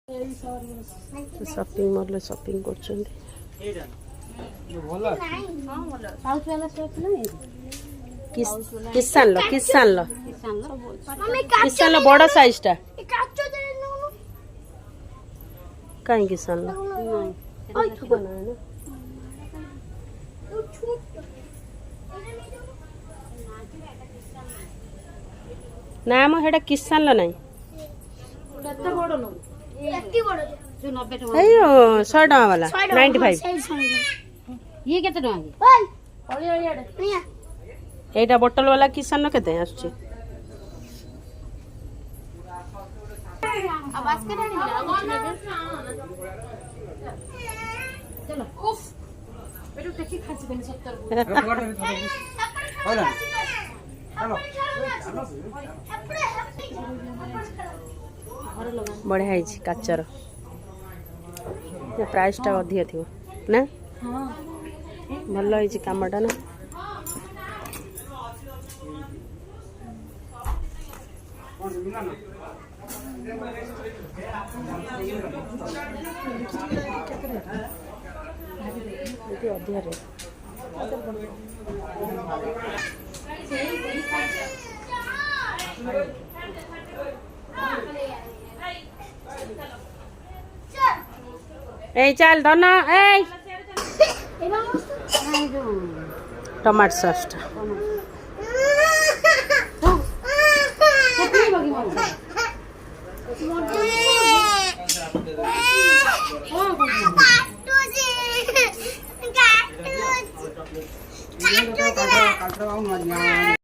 shopping mall shopping कर किसान लो बड़ साइज टा कहीं किसान लो ना मो हेडा किसान लो नहीं 100 टका वाला 95 ये केते टका एटा बोतल वाला किसान न केते आछी आवाज के नहीं चलो उफ बेटू टेकी खाची बनी 70 होला बढ़िया है काचर प्राइस टा अधिक थी ना भल है कामटा ना अधिक रे ए चल धन ए टमाटर सॉस